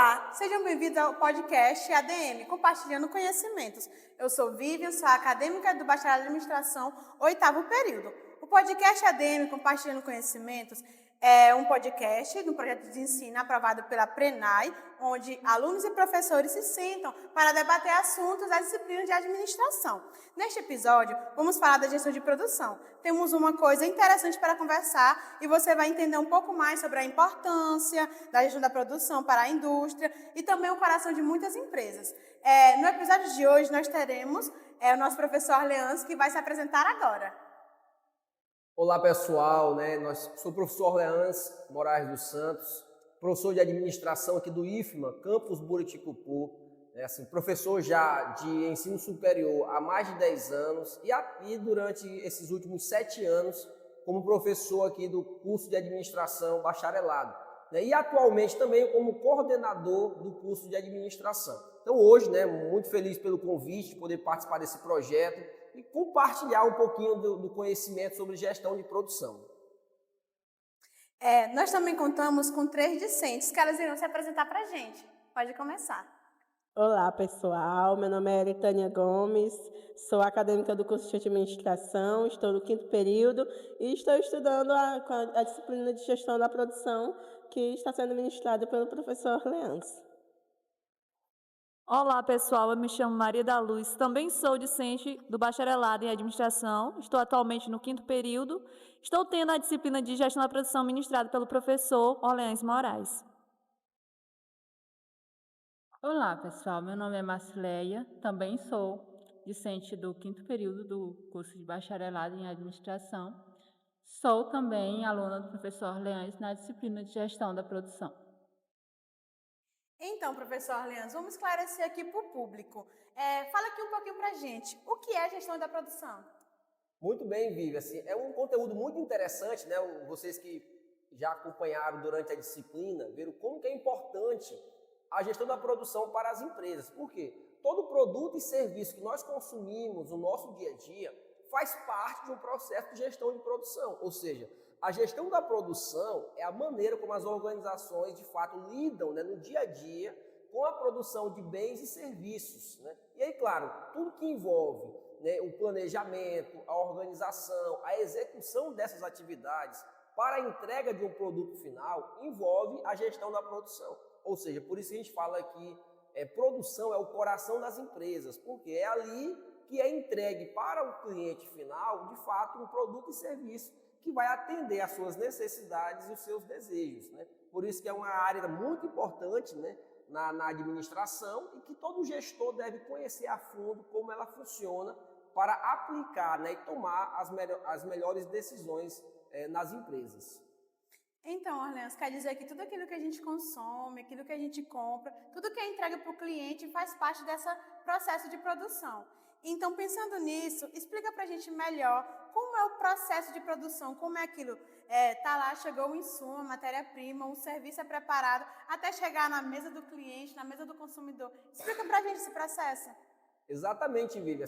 Olá, sejam bem-vindos ao podcast ADM, Compartilhando Conhecimentos. Eu sou Vivian, sou acadêmica do Bacharelado em Administração, 8º período. O podcast ADM, Compartilhando Conhecimentos, é um podcast de um projeto de ensino aprovado pela PRENAI, onde alunos e professores se sentam para debater assuntos das disciplinas de administração. Neste episódio, vamos falar da gestão de produção. Temos uma coisa interessante para conversar e você vai entender um pouco mais sobre a importância da gestão da produção para a indústria e também o coração de muitas empresas. No episódio de hoje, nós teremos o nosso professor Leandro, que vai se apresentar agora. Olá pessoal, sou o professor Leandro Moraes dos Santos, professor de administração aqui do IFMA, campus Buriticupu, professor já de ensino superior há mais de 10 anos e durante esses últimos 7 anos como professor aqui do curso de administração bacharelado, e atualmente também como coordenador do curso de administração. Então hoje, muito feliz pelo convite de poder participar desse projeto e compartilhar um pouquinho do conhecimento sobre gestão de produção. Nós também contamos com 3 discentes que elas irão se apresentar para a gente. Pode começar. Olá, pessoal. Meu nome é Eritânia Gomes, sou acadêmica do curso de administração, estou no 5º período e estou estudando a disciplina de gestão da produção que está sendo ministrada pelo professor Leandro. Olá, pessoal. Eu me chamo Maria da Luz, também sou discente do bacharelado em administração, estou atualmente no 5º período, estou tendo a disciplina de gestão da produção ministrada pelo professor Orleans Moraes. Olá, pessoal. Meu nome é Marcileia, também sou discente do 5º período do curso de bacharelado em administração. Sou também aluna do professor Orleans na disciplina de gestão da produção. Então, professor Orleans, vamos esclarecer aqui para o público. Fala aqui um pouquinho para a gente. O que é gestão da produção? Muito bem, Vivi. É um conteúdo muito interessante, Vocês que já acompanharam durante a disciplina, viram como que é importante a gestão da produção para as empresas. Por quê? Todo produto e serviço que nós consumimos no nosso dia a dia faz parte de um processo de gestão de produção. Ou seja, a gestão da produção é a maneira como as organizações, de fato, lidam no dia a dia com a produção de bens e serviços. E aí, claro, tudo que envolve o planejamento, a organização, a execução dessas atividades para a entrega de um produto final envolve a gestão da produção. Ou seja, por isso que a gente fala que produção é o coração das empresas, porque é ali que é entregue para o cliente final, de fato, um produto e serviço que vai atender às suas necessidades e os seus desejos. Por isso que é uma área muito importante na administração e que todo gestor deve conhecer a fundo como ela funciona para aplicar e tomar as melhores decisões nas empresas. Então, Orleans, quer dizer que tudo aquilo que a gente consome, aquilo que a gente compra, tudo que é entregue para o cliente faz parte desse processo de produção. Então, pensando nisso, explica para a gente melhor como é o processo de produção, como é aquilo, tá lá, chegou o insumo, a matéria-prima, o serviço é preparado, até chegar na mesa do cliente, na mesa do consumidor. Explica para a gente esse processo. Exatamente, Vivi.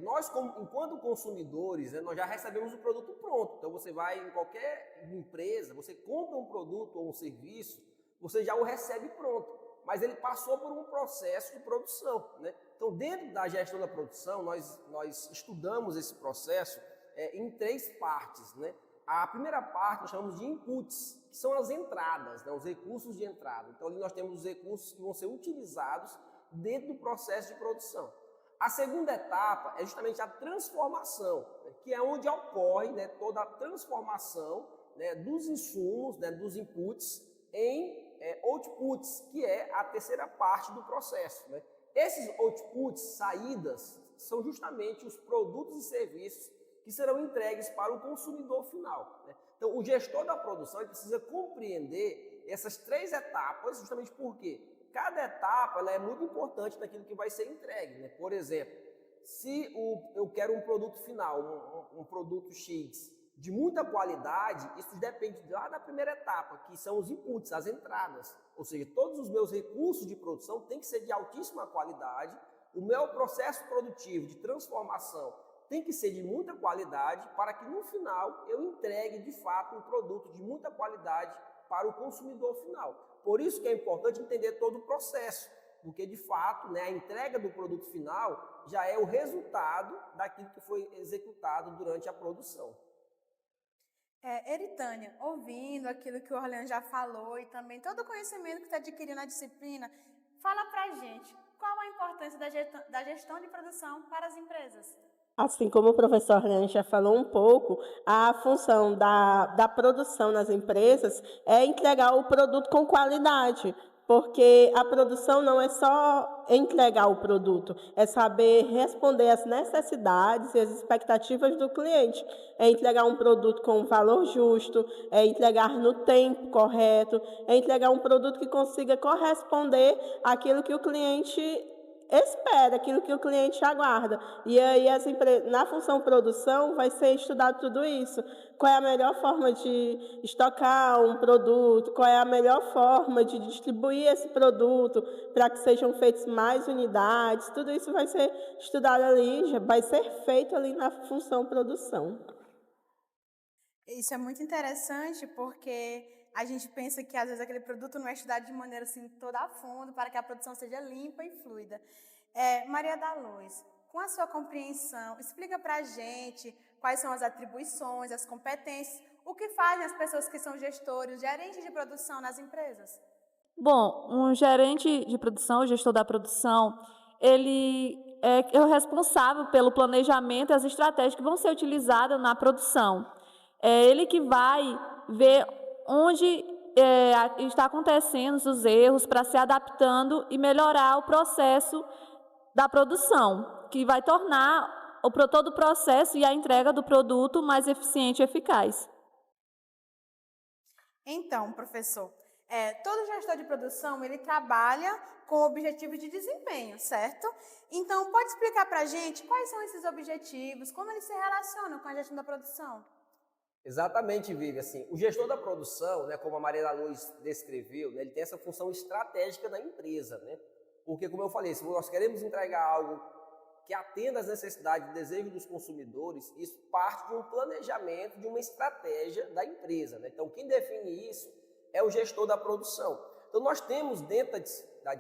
Nós, enquanto consumidores, nós já recebemos o produto pronto. Então, você vai em qualquer empresa, você compra um produto ou um serviço, você já o recebe pronto. Mas ele passou por um processo de produção. Então, dentro da gestão da produção, nós estudamos esse processo em 3 partes. A primeira parte nós chamamos de inputs, que são as entradas, os recursos de entrada. Então, ali nós temos os recursos que vão ser utilizados dentro do processo de produção. A segunda etapa é justamente a transformação, que é onde ocorre toda a transformação dos insumos, dos inputs, em outputs, que é a terceira parte do processo. Esses outputs, saídas, são justamente os produtos e serviços que serão entregues para o consumidor final. Então, o gestor da produção precisa compreender essas 3 etapas, justamente porque cada etapa ela é muito importante naquilo que vai ser entregue. Por exemplo, se eu quero um produto final, um produto X, de muita qualidade, isso depende lá da primeira etapa, que são os inputs, as entradas. Ou seja, todos os meus recursos de produção têm que ser de altíssima qualidade, o meu processo produtivo de transformação tem que ser de muita qualidade para que no final eu entregue de fato um produto de muita qualidade para o consumidor final. Por isso que é importante entender todo o processo, porque de fato, né, a entrega do produto final já é o resultado daquilo que foi executado durante a produção. Eritânia, ouvindo aquilo que o Orleans já falou e também todo o conhecimento que você adquiriu na disciplina, fala pra gente qual a importância da gestão de produção para as empresas. Assim como o professor Orleans já falou um pouco, a função da produção nas empresas é entregar o produto com qualidade, porque a produção não é só entregar o produto, é saber responder às necessidades e às expectativas do cliente, é entregar um produto com um valor justo, é entregar no tempo correto, é entregar um produto que consiga corresponder àquilo que o cliente espera, aquilo que o cliente aguarda. E aí, na função produção, vai ser estudado tudo isso. Qual é a melhor forma de estocar um produto, qual é a melhor forma de distribuir esse produto para que sejam feitas mais unidades. Tudo isso vai ser estudado ali, vai ser feito ali na função produção. Isso é muito interessante porque a gente pensa que às vezes aquele produto não é estudado de maneira assim toda a fundo para que a produção seja limpa e fluida. Maria da Luz, com a sua compreensão, explica para a gente quais são as atribuições, as competências, o que fazem as pessoas que são gestores, gerentes de produção nas empresas. Bom, um gerente de produção, o gestor da produção, ele é o responsável pelo planejamento e as estratégias que vão ser utilizadas na produção. É ele que vai ver onde está acontecendo os erros para se adaptando e melhorar o processo da produção, que vai tornar todo o processo e a entrega do produto mais eficiente e eficaz. Então, professor, todo gestor de produção, ele trabalha com objetivos de desempenho, certo? Então, pode explicar para a gente quais são esses objetivos, como eles se relacionam com a gestão da produção? Exatamente, Vivi. Assim, o gestor da produção, né, como a Maria da Luz descreveu, né, ele tem essa função estratégica da empresa, né? Porque, como eu falei, se nós queremos entregar algo que atenda às necessidades e desejos dos consumidores, isso parte de um planejamento, de uma estratégia da empresa, né? Então, quem define isso é o gestor da produção. Então, nós temos dentro da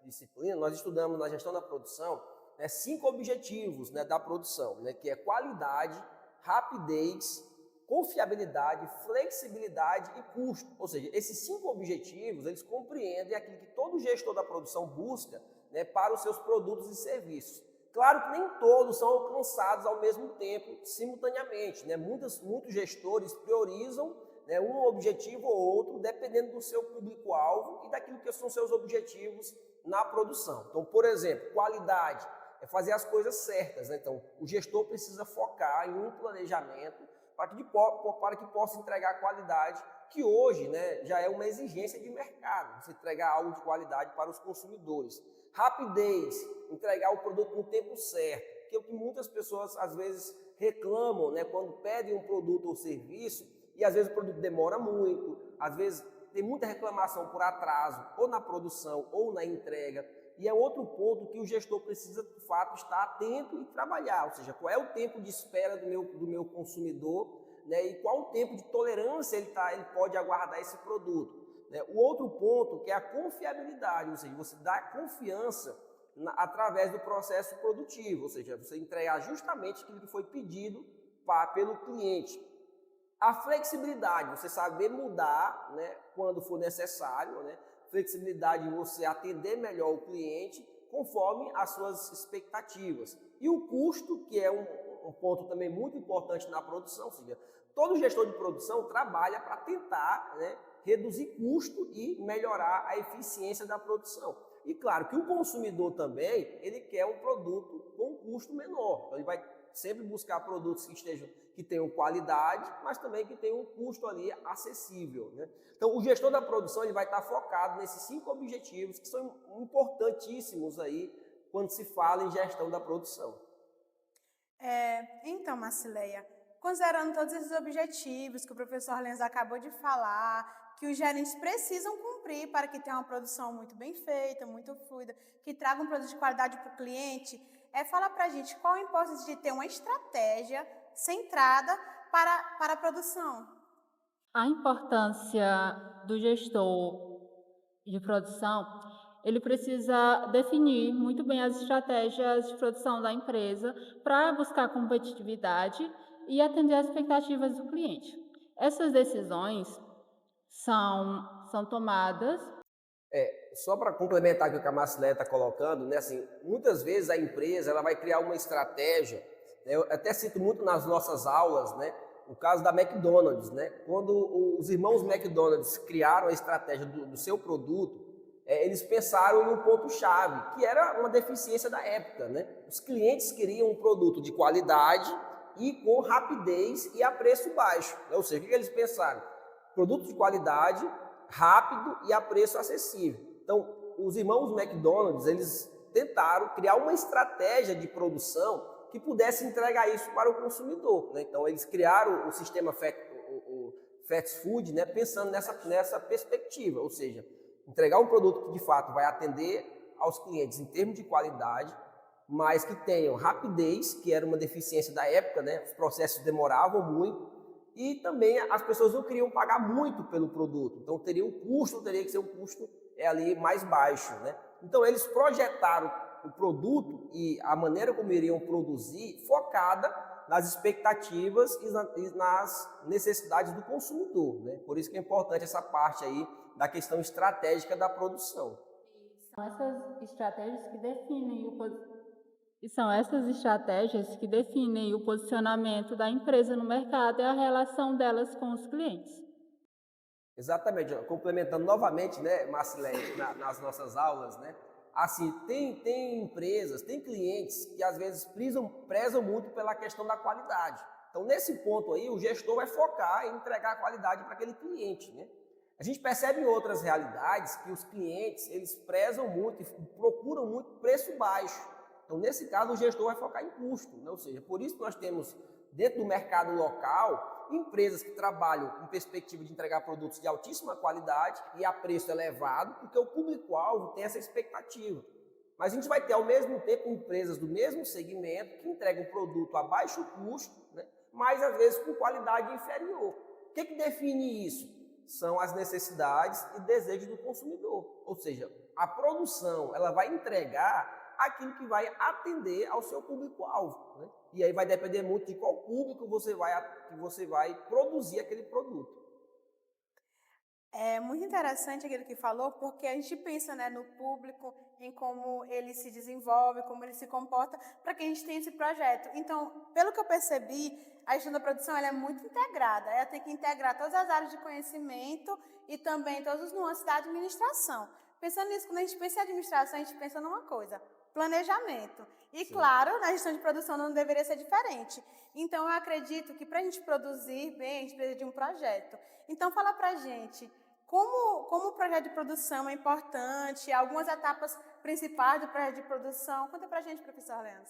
disciplina, nós estudamos na gestão da produção, né, 5 objetivos, né, da produção, né, que é qualidade, rapidez, confiabilidade, flexibilidade e custo. Ou seja, esses 5 objetivos, eles compreendem aquilo que todo gestor da produção busca, né, para os seus produtos e serviços. Claro que nem todos são alcançados ao mesmo tempo, simultaneamente, né? Muitos gestores priorizam, né, um objetivo ou outro, dependendo do seu público-alvo e daquilo que são seus objetivos na produção. Então, por exemplo, qualidade é fazer as coisas certas, né? Então, o gestor precisa focar em um planejamento para que possa entregar qualidade, que hoje, né, já é uma exigência de mercado, você entregar algo de qualidade para os consumidores. Rapidez, entregar o produto no tempo certo, que é o que muitas pessoas às vezes reclamam, né, quando pedem um produto ou serviço, e às vezes o produto demora muito, às vezes tem muita reclamação por atraso, ou na produção, ou na entrega. E é outro ponto que o gestor precisa, de fato, estar atento e trabalhar, ou seja, qual é o tempo de espera do meu consumidor, né, e qual o tempo de tolerância ele pode aguardar esse produto. Né. O outro ponto que é a confiabilidade, ou seja, você dá confiança através do processo produtivo, ou seja, você entregar justamente aquilo que foi pedido pelo cliente. A flexibilidade, você saber mudar, né, quando for necessário, né, flexibilidade de você atender melhor o cliente conforme as suas expectativas. E o custo, que é um ponto também muito importante na produção, ou seja, todo gestor de produção trabalha para tentar, né, reduzir custo e melhorar a eficiência da produção. E claro que o consumidor também, ele quer um produto com custo menor, então ele vai sempre buscar produtos que tenham qualidade, mas também que tenham um custo ali acessível, né? Então, o gestor da produção ele vai estar focado nesses 5 objetivos que são importantíssimos aí quando se fala em gestão da produção. Então, Marcileia, considerando todos esses objetivos que o professor Lenz acabou de falar, que os gerentes precisam cumprir para que tenha uma produção muito bem feita, muito fluida, que traga um produto de qualidade para o cliente, fala para a gente qual a importância de ter uma estratégia centrada para a produção. A importância do gestor de produção, ele precisa definir muito bem as estratégias de produção da empresa para buscar competitividade e atender às expectativas do cliente. Essas decisões são tomadas. Só para complementar aqui o que a Marcileia está colocando, né, assim, muitas vezes a empresa ela vai criar uma estratégia, né, eu até cito muito nas nossas aulas, né, o caso da McDonald's, né, quando os irmãos McDonald's criaram a estratégia do seu produto, eles pensaram em um ponto-chave, que era uma deficiência da época, né, os clientes queriam um produto de qualidade e com rapidez e a preço baixo, né, ou seja, o que eles pensaram? Produto de qualidade, rápido e a preço acessível. Então, os irmãos McDonald's, eles tentaram criar uma estratégia de produção que pudesse entregar isso para o consumidor, né? Então, eles criaram o sistema fast food, né, pensando nessa perspectiva, ou seja, entregar um produto que de fato vai atender aos clientes em termos de qualidade, mas que tenham rapidez, que era uma deficiência da época, né? Os processos demoravam muito, e também as pessoas não queriam pagar muito pelo produto, então teria que ser um custo ali mais baixo, né? Então eles projetaram o produto e a maneira como iriam produzir focada nas expectativas e nas necessidades do consumidor, né? Por isso que é importante essa parte aí da questão estratégica da produção. São essas estratégias que definem são essas estratégias que definem o posicionamento da empresa no mercado e a relação delas com os clientes. Exatamente, complementando novamente, né, Marcileia, nas nossas aulas, né, assim, tem empresas, tem clientes que às vezes prezam muito pela questão da qualidade. Então, nesse ponto aí, o gestor vai focar em entregar a qualidade para aquele cliente, né? A gente percebe em outras realidades que os clientes, eles prezam muito e procuram muito preço baixo. Então, nesse caso, o gestor vai focar em custo, né? Ou seja, por isso que nós temos, dentro do mercado local, empresas que trabalham com perspectiva de entregar produtos de altíssima qualidade e a preço elevado, porque o público-alvo tem essa expectativa. Mas a gente vai ter, ao mesmo tempo, empresas do mesmo segmento que entregam produto a baixo custo, né? Mas, às vezes, com qualidade inferior. O que define isso? São as necessidades e desejos do consumidor. Ou seja, a produção ela vai entregar aquilo que vai atender ao seu público-alvo, né? E aí vai depender muito de qual público você vai produzir aquele produto. É muito interessante aquilo que falou, porque a gente pensa, né, no público, em como ele se desenvolve, como ele se comporta, para que a gente tenha esse projeto. Então, pelo que eu percebi, a gestão da produção ela é muito integrada. Ela tem que integrar todas as áreas de conhecimento e também todos os nuances da administração. Pensando nisso, quando a gente pensa em administração, a gente pensa numa coisa: planejamento. E, Sim. claro, na gestão de produção não deveria ser diferente. Então, eu acredito que para a gente produzir bem, a gente precisa de um projeto. Então, fala para a gente como o projeto de produção é importante, algumas etapas principais do projeto de produção. Conta para a gente, professor Leandro.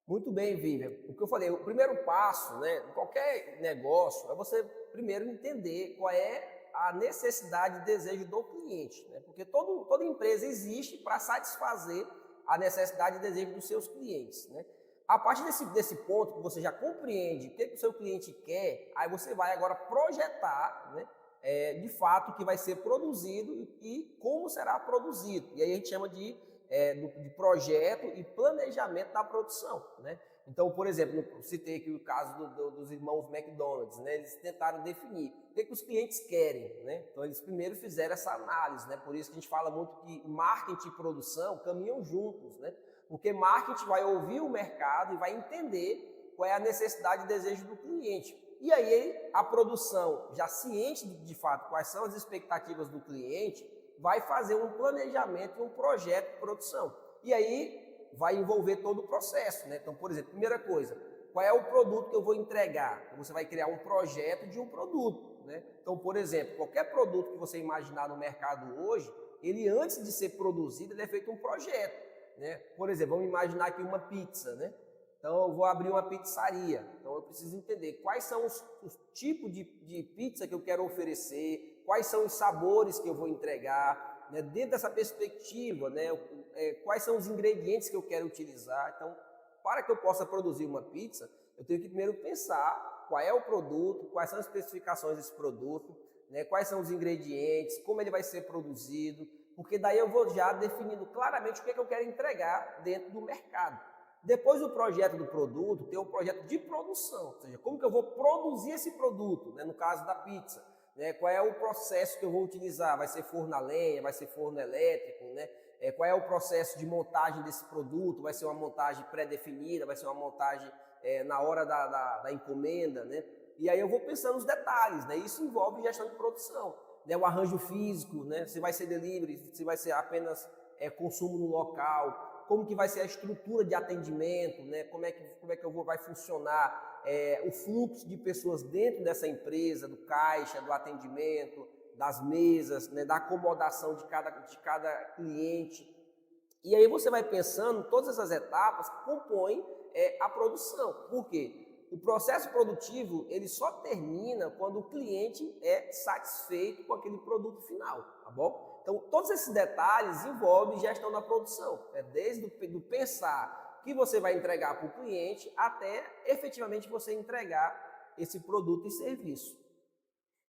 Muito bem, Vivian. O que eu falei, o primeiro passo, né, em qualquer negócio, é você primeiro entender qual é a necessidade e desejo do cliente, né? Porque toda empresa existe para satisfazer a necessidade e desejo dos seus clientes, né? A partir desse ponto que você já compreende o que o seu cliente quer, aí você vai agora projetar, né, de fato o que vai ser produzido e como será produzido. E aí a gente chama de projeto e planejamento da produção, né? Então, por exemplo, eu citei aqui o caso dos irmãos McDonald's, né? Eles tentaram definir o que os clientes querem, né? Então, eles primeiro fizeram essa análise, né? Por isso que a gente fala muito que marketing e produção caminham juntos, né? Porque marketing vai ouvir o mercado e vai entender qual é a necessidade e desejo do cliente. E aí, a produção, já ciente de fato quais são as expectativas do cliente, vai fazer um planejamento e um projeto de produção. E aí, vai envolver todo o processo, né? Então, por exemplo, primeira coisa, qual é o produto que eu vou entregar? Então, você vai criar um projeto de um produto, né? Então, por exemplo, qualquer produto que você imaginar no mercado hoje, ele antes de ser produzido, ele é feito um projeto, né? Por exemplo, vamos imaginar aqui uma pizza, né? Então, eu vou abrir uma pizzaria. Então, eu preciso entender quais são os tipos de pizza que eu quero oferecer, quais são os sabores que eu vou entregar, né? Dentro dessa perspectiva, né? Quais são os ingredientes que eu quero utilizar. Então, para que eu possa produzir uma pizza, eu tenho que primeiro pensar qual é o produto, quais são as especificações desse produto, né? Quais são os ingredientes, como ele vai ser produzido, porque daí eu vou já definindo claramente o que é que eu quero entregar dentro do mercado. Depois do projeto do produto, tem o projeto de produção, ou seja, como que eu vou produzir esse produto, né? No caso da pizza, né? Qual é o processo que eu vou utilizar? Vai ser forno a lenha, vai ser forno elétrico, né? Qual é o processo de montagem desse produto? Vai ser uma montagem pré-definida, vai ser uma montagem na hora da encomenda, né? E aí eu vou pensando nos detalhes, né? Isso envolve gestão de produção, né? O arranjo físico, né? Se vai ser delivery, se vai ser apenas consumo no local, como que vai ser a estrutura de atendimento, né? Como é que vai funcionar o fluxo de pessoas dentro dessa empresa, do caixa, do atendimento, das mesas, né? Da acomodação de cada cliente. E aí você vai pensando todas essas etapas que compõem a produção. Por quê? O processo produtivo ele só termina quando o cliente é satisfeito com aquele produto final, tá bom? Então, todos esses detalhes envolvem gestão da produção, desde o pensar que você vai entregar para o cliente até efetivamente você entregar esse produto e serviço.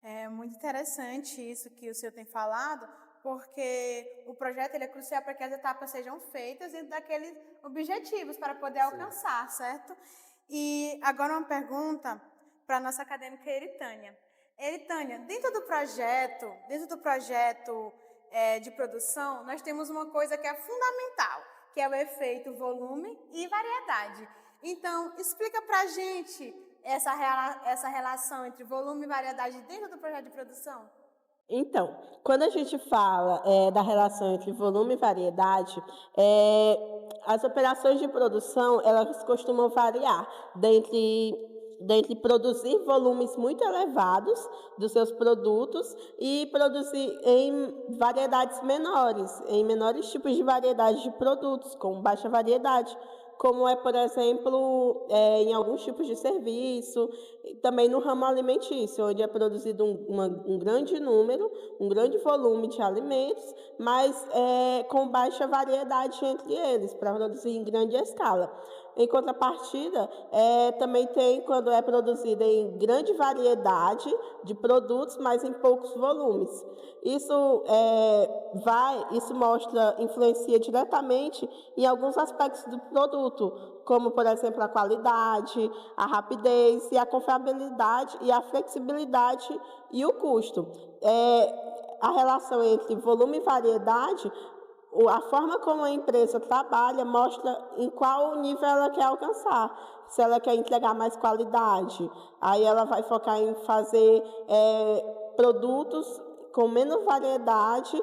É muito interessante isso que o senhor tem falado, porque o projeto ele é crucial para que as etapas sejam feitas dentro daqueles objetivos para poder alcançar, certo? E agora uma pergunta para a nossa acadêmica Eritânia. Eritânia, dentro do projeto de produção, nós temos uma coisa que é fundamental, que é o efeito volume e variedade. Então, explica para a gente essa relação entre volume e variedade dentro do projeto de produção. Então, quando a gente fala da relação entre volume e variedade, as operações de produção elas costumam variar dentre produzir volumes muito elevados dos seus produtos e produzir em variedades menores, em menores tipos de variedade de produtos, com baixa variedade, como por exemplo, em alguns tipos de serviço, e também no ramo alimentício, onde é produzido um grande número, um grande volume de alimentos, mas com baixa variedade entre eles, para produzir em grande escala. Em contrapartida, também tem quando é produzida em grande variedade de produtos, mas em poucos volumes. Isso influencia diretamente em alguns aspectos do produto, como, por exemplo, a qualidade, a rapidez e a confiabilidade e a flexibilidade e o custo. A relação entre volume e variedade, a forma como a empresa trabalha mostra em qual nível ela quer alcançar. Se ela quer entregar mais qualidade, aí ela vai focar em fazer produtos com menos variedade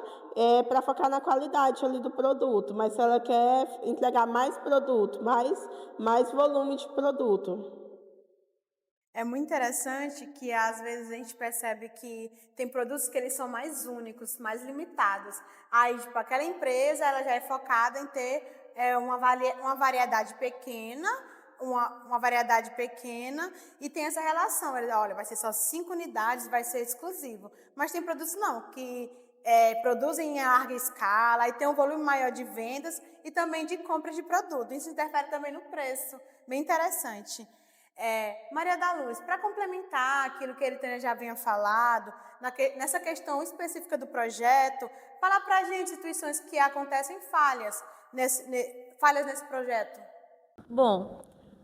para focar na qualidade ali do produto. Mas se ela quer entregar mais produto, mais volume de produto. É muito interessante que às vezes a gente percebe que tem produtos que eles são mais únicos, mais limitados. Aí, tipo, aquela empresa ela já é focada em ter uma variedade pequena, uma variedade pequena e tem essa relação. Ele, olha, vai ser só 5 unidades, vai ser exclusivo. Mas tem produtos não, que produzem em larga escala e tem um volume maior de vendas e também de compra de produto. Isso interfere também no preço. Bem interessante. Maria da Luz, para complementar aquilo que a Eritânia já havia falado, nessa questão específica do projeto, fala para a gente instituições que acontecem falhas nesse projeto. Bom,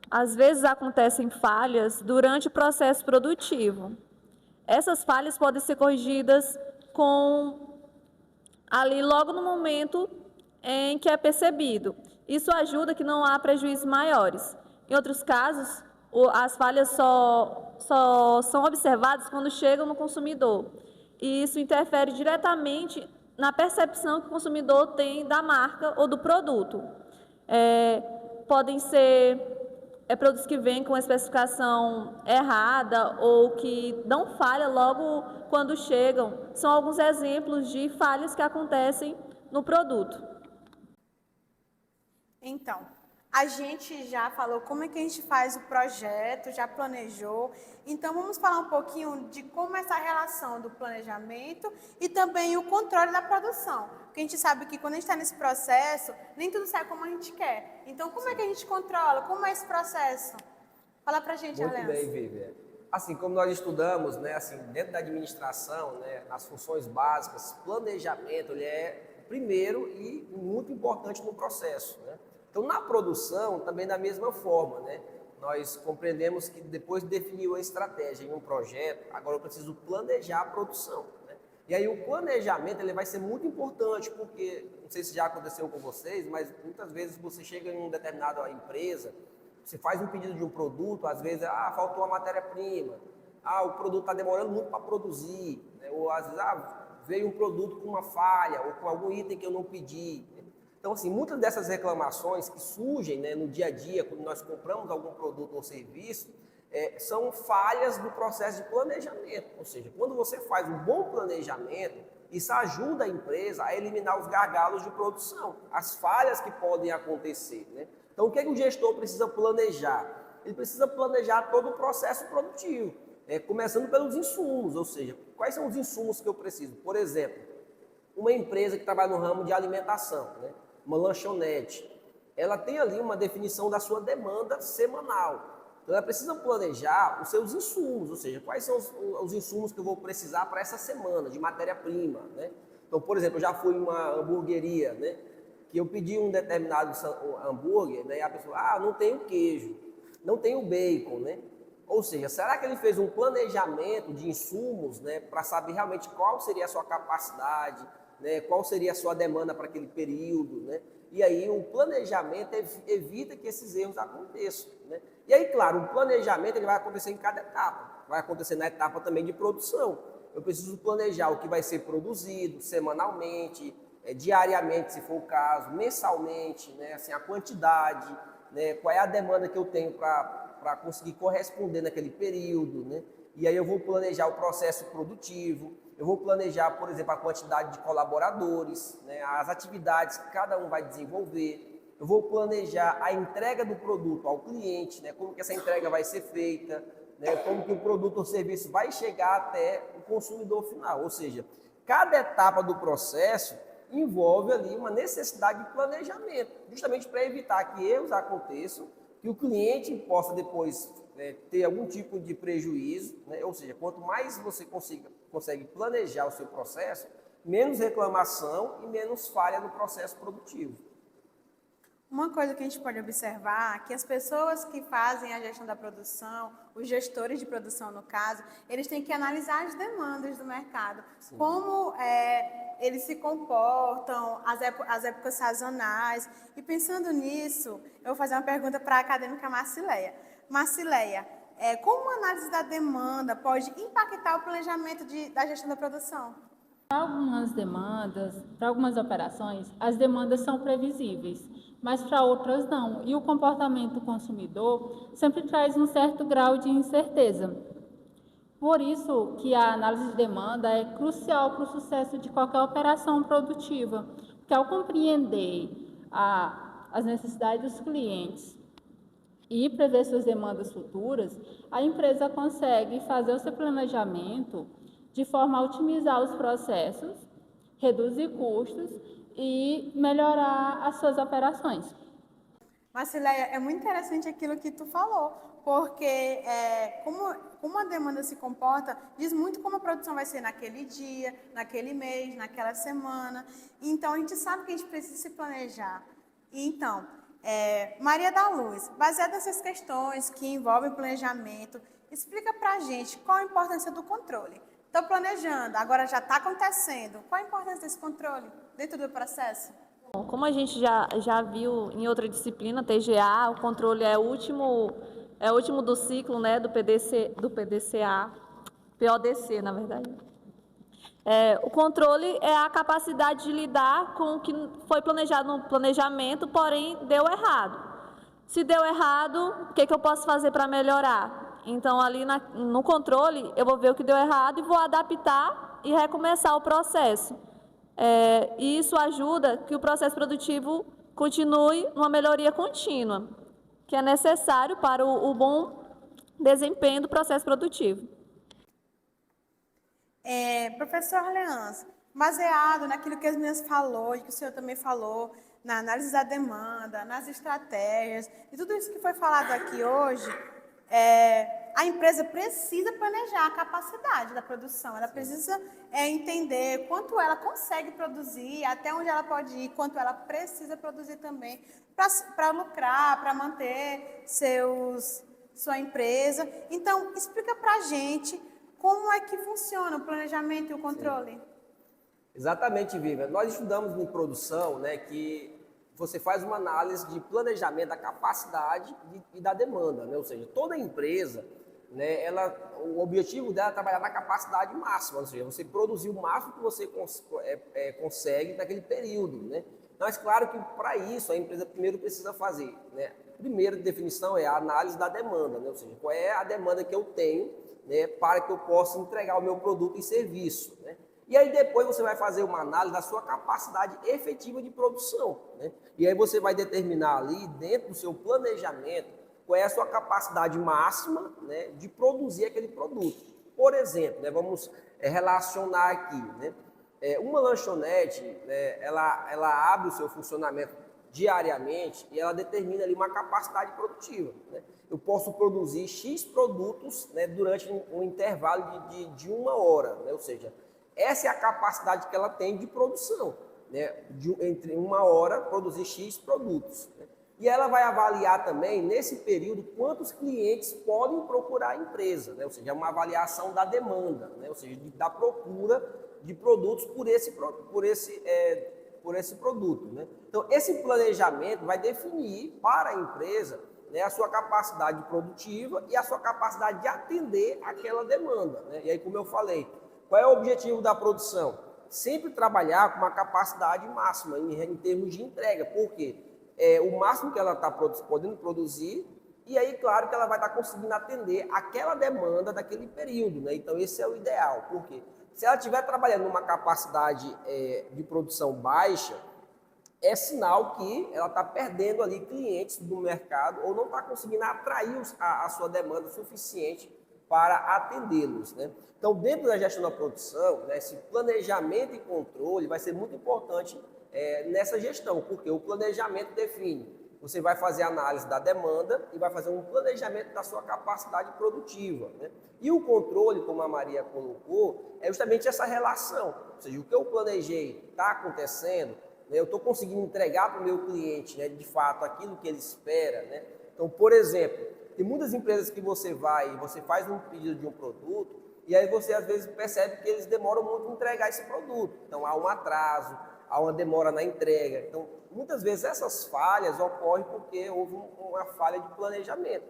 às vezes acontecem falhas durante o processo produtivo. Essas falhas podem ser corrigidas ali logo no momento em que é percebido. Isso ajuda que não há prejuízos maiores. Em outros casos, as falhas só são observadas quando chegam no consumidor. E isso interfere diretamente na percepção que o consumidor tem da marca ou do produto. Podem ser produtos que vêm com especificação errada ou que dão falha logo quando chegam. São alguns exemplos de falhas que acontecem no produto. Então, a gente já falou como é que a gente faz o projeto, já planejou. Então, vamos falar um pouquinho de como essa relação do planejamento e também o controle da produção. Porque a gente sabe que quando a gente está nesse processo, nem tudo sai como a gente quer. Então, como é que a gente controla? Como é esse processo? Fala pra gente, Muito Arleandro. bem, Vivian. Assim, como nós estudamos, né, assim, dentro da administração, né, nas funções básicas, planejamento ele é primeiro e muito importante no processo, né? Então, na produção, também da mesma forma, né? Nós compreendemos que depois de definir uma estratégia em um projeto, agora eu preciso planejar a produção, né? E aí o planejamento ele vai ser muito importante, porque, não sei se já aconteceu com vocês, mas muitas vezes você chega em uma determinada empresa, você faz um pedido de um produto, às vezes, faltou a matéria-prima, o produto está demorando muito para produzir, né? Ou às vezes, veio um produto com uma falha, ou com algum item que eu não pedi. Então, assim, muitas dessas reclamações que surgem, né, no dia a dia, quando nós compramos algum produto ou serviço, são falhas do processo de planejamento. Ou seja, quando você faz um bom planejamento, isso ajuda a empresa a eliminar os gargalos de produção, as falhas que podem acontecer, né? Então, o que o gestor precisa planejar? Ele precisa planejar todo o processo produtivo, começando pelos insumos, ou seja, quais são os insumos que eu preciso? Por exemplo, uma empresa que trabalha no ramo de alimentação, né? Uma lanchonete, ela tem ali uma definição da sua demanda semanal. Então, ela precisa planejar os seus insumos, ou seja, quais são os insumos que eu vou precisar para essa semana, de matéria-prima, né? Então, por exemplo, eu já fui em uma hamburgueria, né? Que eu pedi um determinado hambúrguer, né? E a pessoa, não tem o queijo, não tem o bacon, né? Ou seja, será que ele fez um planejamento de insumos, né? Para saber realmente qual seria a sua capacidade, né? Qual seria a sua demanda para aquele período, né? E aí o planejamento evita que esses erros aconteçam, né? E aí, claro, o planejamento ele vai acontecer em cada etapa, vai acontecer na etapa também de produção. Eu preciso planejar o que vai ser produzido semanalmente, diariamente, se for o caso, mensalmente, né? Assim, a quantidade, né? Qual é a demanda que eu tenho para conseguir corresponder naquele período, né? E aí eu vou planejar o processo produtivo, eu vou planejar, por exemplo, a quantidade de colaboradores, né? As atividades que cada um vai desenvolver, eu vou planejar a entrega do produto ao cliente, né? Como que essa entrega vai ser feita, né? Como que o produto ou serviço vai chegar até o consumidor final, ou seja, cada etapa do processo envolve ali uma necessidade de planejamento, justamente para evitar que erros aconteçam, que o cliente possa depois ter algum tipo de prejuízo, né? Ou seja, quanto mais você consegue planejar o seu processo, menos reclamação e menos falha no processo produtivo. Uma coisa que a gente pode observar é que as pessoas que fazem a gestão da produção, os gestores de produção no caso, eles têm que analisar as demandas do mercado, Sim. como eles se comportam, as épocas sazonais. E pensando nisso, eu vou fazer uma pergunta para a acadêmica Marcileia. Marcileia, como a análise da demanda pode impactar o planejamento da gestão da produção? Para algumas demandas, para algumas operações, as demandas são previsíveis, mas para outras não. E o comportamento do consumidor sempre traz um certo grau de incerteza. Por isso que a análise de demanda é crucial para o sucesso de qualquer operação produtiva, porque ao compreender as necessidades dos clientes e prever suas demandas futuras, a empresa consegue fazer o seu planejamento de forma a otimizar os processos, reduzir custos e melhorar as suas operações. Marcileia, é muito interessante aquilo que tu falou, porque como a demanda se comporta, diz muito como a produção vai ser naquele dia, naquele mês, naquela semana. Então, a gente sabe que a gente precisa se planejar. Então, Maria da Luz, baseada nessas questões que envolvem planejamento, explica pra gente qual a importância do controle. Estou planejando, agora já está acontecendo. Qual a importância desse controle dentro do processo? Bom, como a gente já viu em outra disciplina, TGA, o controle é o último do ciclo, né, do PDCA, PODC, na verdade. O controle é a capacidade de lidar com o que foi planejado no planejamento, porém deu errado. Se deu errado, o que eu posso fazer para melhorar? Então, ali no controle, eu vou ver o que deu errado e vou adaptar e recomeçar o processo. E isso ajuda que o processo produtivo continue numa melhoria contínua, que é necessário para o bom desempenho do processo produtivo. Professor Leandro, baseado naquilo que as meninas falou e que o senhor também falou, na análise da demanda, nas estratégias e tudo isso que foi falado aqui hoje, a empresa precisa planejar a capacidade da produção, ela precisa entender quanto ela consegue produzir, até onde ela pode ir, quanto ela precisa produzir também para lucrar, para manter sua empresa. Então, explica para a gente como é que funciona o planejamento e o controle. Exatamente, Vivian. Nós estudamos em produção, né, que você faz uma análise de planejamento da capacidade e da demanda, né? Ou seja, toda empresa, né, o objetivo dela é trabalhar na capacidade máxima, ou seja, você produzir o máximo que você consegue naquele período, né? Mas claro que para isso a empresa primeiro precisa fazer, né? Primeira definição é a análise da demanda, né? Ou seja, qual é a demanda que eu tenho, né, para que eu possa entregar o meu produto e serviço, né? E aí depois você vai fazer uma análise da sua capacidade efetiva de produção, né? E aí você vai determinar ali, dentro do seu planejamento, qual é a sua capacidade máxima, né, de produzir aquele produto. Por exemplo, né, vamos relacionar aqui, né? Uma lanchonete, né, ela abre o seu funcionamento diariamente e ela determina ali uma capacidade produtiva, né? Eu posso produzir X produtos, né, durante um intervalo de 1 hora, né? Ou seja, essa é a capacidade que ela tem de produção, né? Entre 1 hora, produzir X produtos, né? E ela vai avaliar também, nesse período, quantos clientes podem procurar a empresa, né? Ou seja, é uma avaliação da demanda, né? Ou seja, da procura de produtos por esse produto, né? Então, esse planejamento vai definir para a empresa, né, a sua capacidade produtiva e a sua capacidade de atender aquela demanda, né? E aí, como eu falei, qual é o objetivo da produção? Sempre trabalhar com uma capacidade máxima em termos de entrega, porque o máximo que ela está podendo produzir, e aí, claro, que ela vai estar conseguindo atender aquela demanda daquele período, né? Então, esse é o ideal, porque se ela estiver trabalhando numa capacidade de produção baixa, é sinal que ela está perdendo ali clientes do mercado ou não está conseguindo atrair a sua demanda suficiente para atendê-los, né? Então, dentro da gestão da produção, né, esse planejamento e controle vai ser muito importante nessa gestão, porque o planejamento define, você vai fazer a análise da demanda e vai fazer um planejamento da sua capacidade produtiva, né? E o controle, como a Maria colocou, é justamente essa relação, ou seja, o que eu planejei está acontecendo, né? Eu estou conseguindo entregar para o meu cliente, né, de fato aquilo que ele espera, né? Então, por exemplo, tem muitas empresas que você faz um pedido de um produto e aí você às vezes percebe que eles demoram muito em entregar esse produto. Então há um atraso, há uma demora na entrega. Então, muitas vezes essas falhas ocorrem porque houve uma falha de planejamento.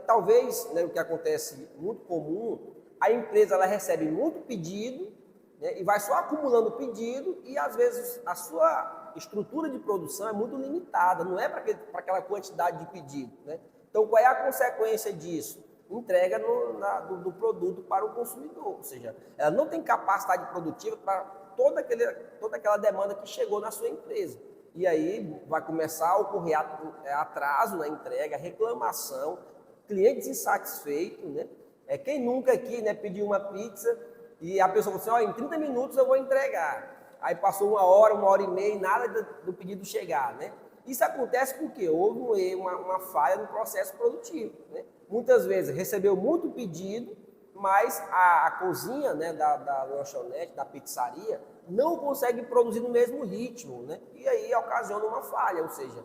Talvez, né, o que acontece muito comum, a empresa ela recebe muito pedido, né, e vai só acumulando pedido e às vezes a sua estrutura de produção é muito limitada, não é para aquela quantidade de pedido, né? Então, qual é a consequência disso? Entrega do produto para o consumidor, ou seja, ela não tem capacidade produtiva para toda aquela demanda que chegou na sua empresa. E aí vai começar a ocorrer atraso na entrega, reclamação, clientes insatisfeitos, né? Quem nunca aqui, né, pediu uma pizza e a pessoa falou assim, em 30 minutos eu vou entregar. Aí passou 1 hora e meia e nada do pedido chegar, né? Isso acontece porque houve uma falha no processo produtivo, né? Muitas vezes recebeu muito pedido, mas a cozinha, né, da lanchonete, da pizzaria, não consegue produzir no mesmo ritmo, né? E aí ocasiona uma falha, ou seja,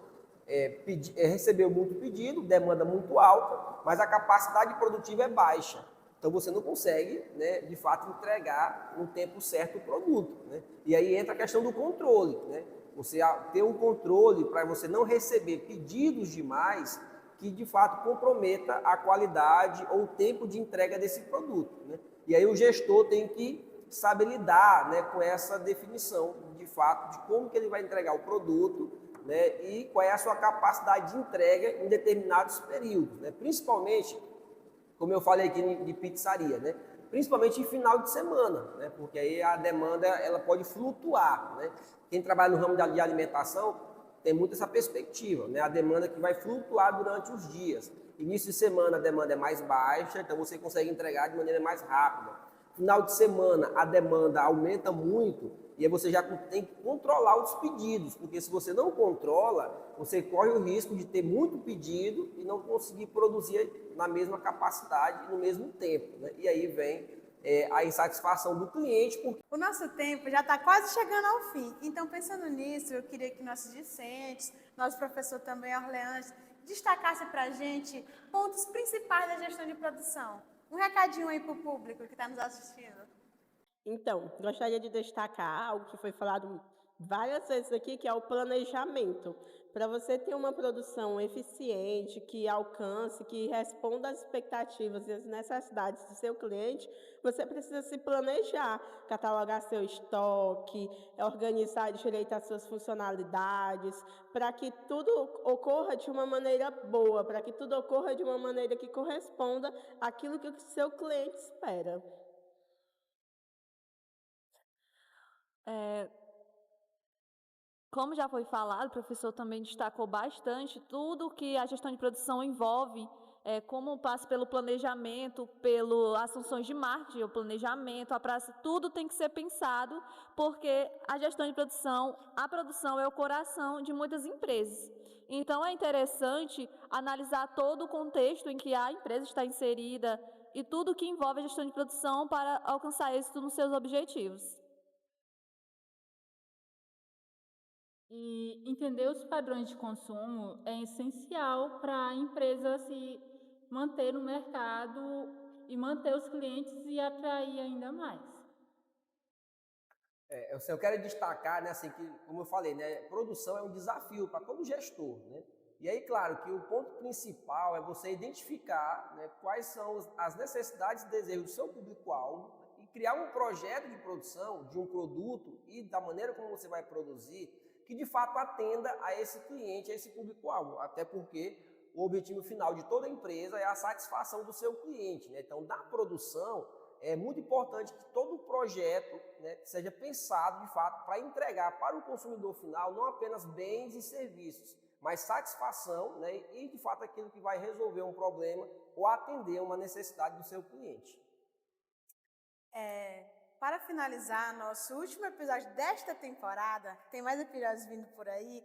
recebeu muito pedido, demanda muito alta, mas a capacidade produtiva é baixa. Então você não consegue, né, de fato entregar no tempo certo o produto, né? E aí entra a questão do controle, né? Você ter um controle para você não receber pedidos demais que de fato comprometa a qualidade ou o tempo de entrega desse produto, né? E aí o gestor tem que saber lidar, né, com essa definição de fato de como que ele vai entregar o produto, né, e qual é a sua capacidade de entrega em determinados períodos, né? Principalmente, como eu falei aqui de pizzaria, né? Principalmente em final de semana, né? Porque aí a demanda ela pode flutuar, né? Quem trabalha no ramo de alimentação tem muito essa perspectiva, né? A demanda que vai flutuar durante os dias. Início de semana a demanda é mais baixa, então você consegue entregar de maneira mais rápida. Final de semana a demanda aumenta muito E aí você já tem que controlar os pedidos, porque se você não controla, você corre o risco de ter muito pedido e não conseguir produzir na mesma capacidade e no mesmo tempo, né? E aí vem a insatisfação do cliente. O nosso tempo já está quase chegando ao fim. Então, pensando nisso, eu queria que nossos discentes, nosso professor também, Orleans, destacasse para a gente pontos principais da gestão de produção. Um recadinho aí para o público que está nos assistindo. Então, gostaria de destacar algo que foi falado várias vezes aqui, que é o planejamento. Para você ter uma produção eficiente, que alcance, que responda às expectativas e às necessidades do seu cliente, você precisa se planejar, catalogar seu estoque, organizar direito as suas funcionalidades, para que tudo ocorra de uma maneira boa, para que tudo ocorra de uma maneira que corresponda àquilo que o seu cliente espera. Como já foi falado, o professor também destacou bastante tudo que a gestão de produção envolve, como passa pelo planejamento, pelas funções de marketing, o planejamento, a praça, tudo tem que ser pensado, porque a gestão de produção, a produção é o coração de muitas empresas. Então, é interessante analisar todo o contexto em que a empresa está inserida e tudo que envolve a gestão de produção para alcançar êxito nos seus objetivos. E entender os padrões de consumo é essencial para a empresa se manter no mercado e manter os clientes e atrair ainda mais. Eu quero destacar, né, assim, que, como eu falei, né, produção é um desafio para todo gestor, né? E aí, claro, que o ponto principal é você identificar, né, quais são as necessidades e desejos do seu público-alvo, né, e criar um projeto de produção de um produto e da maneira como você vai produzir, que de fato atenda a esse cliente, a esse público-alvo, até porque o objetivo final de toda empresa é a satisfação do seu cliente, né? Então, na produção, é muito importante que todo o projeto, né, seja pensado, de fato, para entregar para o consumidor final não apenas bens e serviços, mas satisfação, né, e, de fato, aquilo que vai resolver um problema ou atender uma necessidade do seu cliente. Para finalizar nosso último episódio desta temporada, tem mais episódios vindo por aí,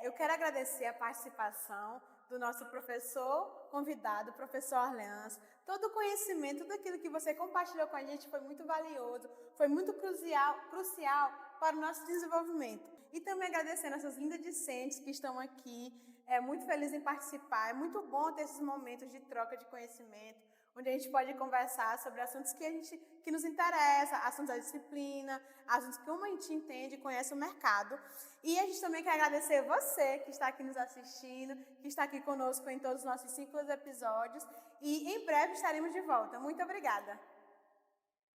eu quero agradecer a participação do nosso professor convidado, professor Orleans. Todo o conhecimento, tudo aquilo que você compartilhou com a gente foi muito valioso, foi muito crucial para o nosso desenvolvimento. E também agradecer nossas lindas discentes que estão aqui, muito feliz em participar. É muito bom ter esses momentos de troca de conhecimento, onde a gente pode conversar sobre assuntos que nos interessam, assuntos da disciplina, assuntos que como a gente entende e conhece o mercado. E a gente também quer agradecer você que está aqui nos assistindo, que está aqui conosco em todos os nossos 5 episódios. E em breve estaremos de volta. Muito obrigada!